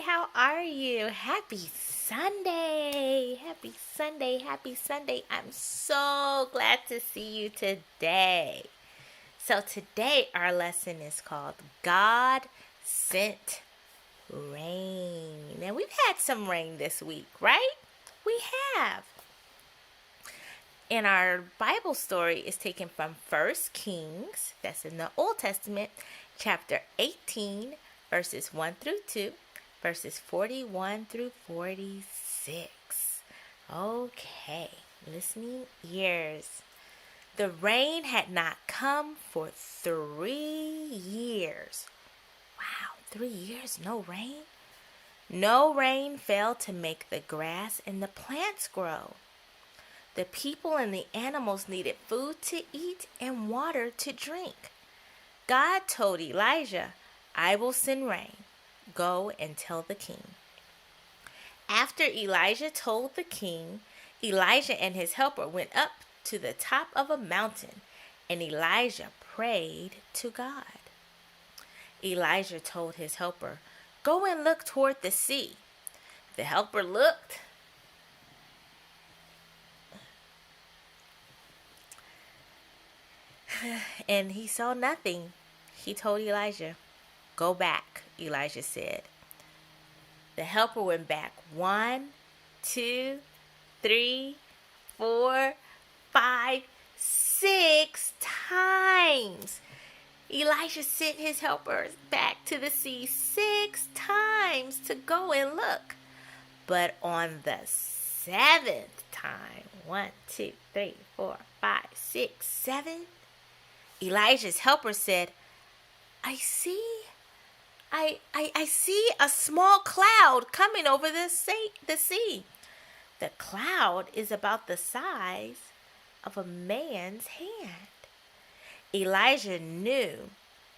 how are you? Happy Sunday. Happy Sunday. Happy Sunday. I'm so glad to see you today. So, today our lesson is called God Sent Rain. Now, we've had some rain this week, right? We have. And our Bible story is taken from 1 Kings, that's in the Old Testament, chapter 18, verses 1 through 2, verses 41 through 46. Okay, listening ears. The rain had not come for 3 years. Wow, 3 years, no rain? No rain fell to make the grass and the plants grow. The people and the animals needed food to eat and water to drink. God told Elijah, I will send rain. Go and tell the king. After Elijah told the king, Elijah and his helper went up to the top of a mountain, and Elijah prayed to God. Elijah told his helper, Go and look toward the sea. The helper looked, and he saw nothing. He told Elijah, Go back, Elijah said. The helper went back 1, 2, 3, 4, 5, 6 times. Elijah sent his helpers back to the sea 6 times to go and look. But on the 7th time, 1, 2, 3, 4, 5, 6, 7, Elijah's helper said, I see a small cloud coming over the sea. The cloud is about the size of a man's hand. Elijah knew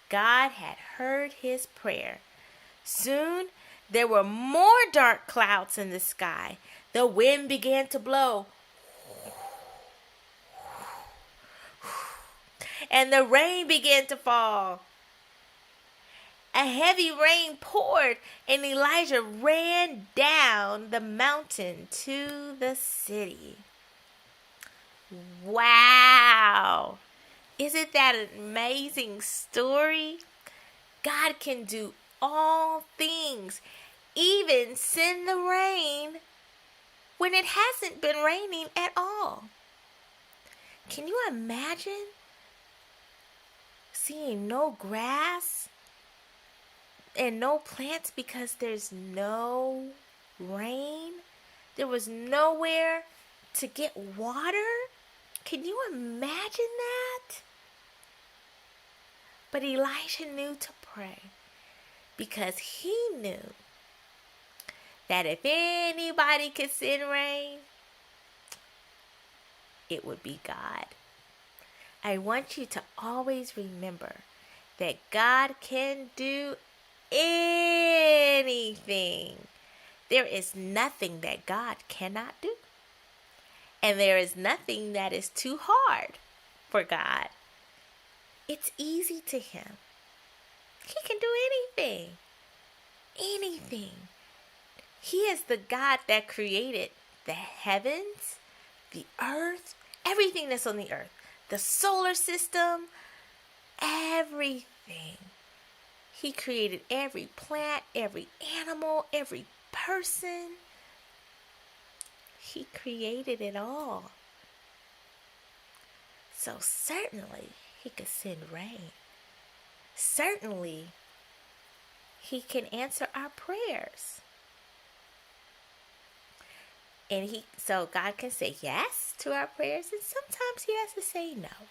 God had heard his prayer. Soon there were more dark clouds in the sky. The wind began to blow, and the rain began to fall. A heavy rain poured, and Elijah ran down the mountain to the city. Wow! Isn't that an amazing story? God can do all things, even send the rain when it hasn't been raining at all. Can you imagine seeing no grass and no plants because there's no rain? There was nowhere to get water? Can you imagine that? But Elijah knew to pray because he knew that if anybody could send rain, it would be God. I want you to always remember that God can do anything. There is nothing that God cannot do. And there is nothing that is too hard for God. It's easy to him. He can do anything. Anything. He is the God that created the heavens, the earth, everything that's on the earth, the solar system, everything. He created every plant, every animal, every person. He created it all. So certainly he could send rain. Certainly he can answer our prayers. And so God can say yes to our prayers, and sometimes he has to say no.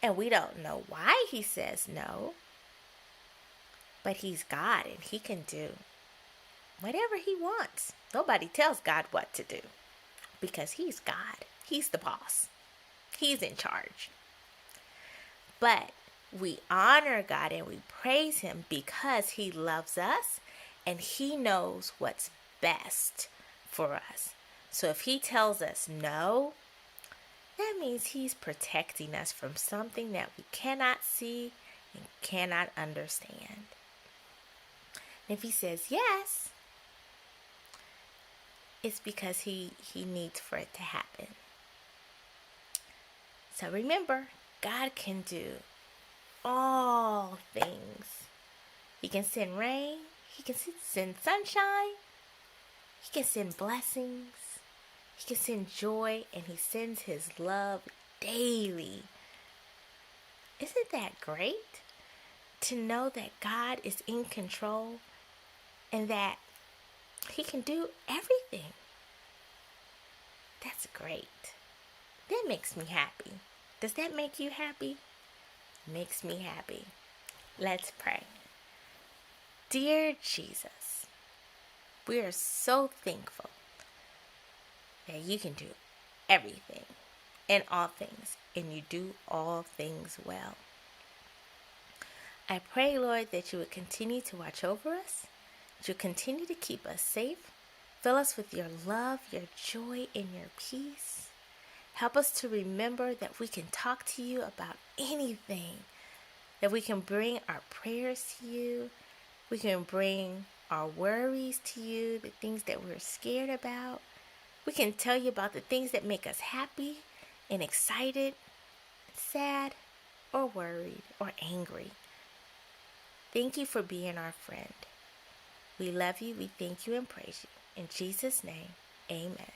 And we don't know why he says no. But he's God, and he can do whatever he wants. Nobody tells God what to do because he's God. He's the boss. He's in charge. But we honor God and we praise him because he loves us and he knows what's best for us. So if he tells us no, that means he's protecting us from something that we cannot see and cannot understand. If he says yes, it's because he needs for it to happen. So remember, God can do all things. He can send rain. He can send sunshine. He can send blessings. He can send joy. And he sends his love daily. Isn't that great? To know that God is in control and that he can do everything. That's great. That makes me happy. Does that make you happy? Makes me happy. Let's pray. Dear Jesus, we are so thankful that you can do everything and all things, and you do all things well. I pray, Lord, that you would continue to watch over us, that you continue to keep us safe, fill us with your love, your joy, and your peace. Help us to remember that we can talk to you about anything, that we can bring our prayers to you, we can bring our worries to you, the things that we're scared about. We can tell you about the things that make us happy and excited, sad, or worried, or angry. Thank you for being our friend. We love you, we thank you, and praise you. In Jesus' name, amen.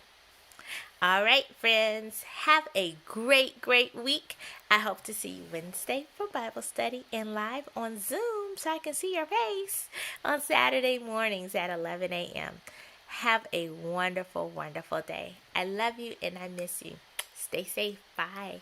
All right, friends, have a great, great week. I hope to see you Wednesday for Bible study and live on Zoom so I can see your face on Saturday mornings at 11 a.m. Have a wonderful, wonderful day. I love you and I miss you. Stay safe. Bye.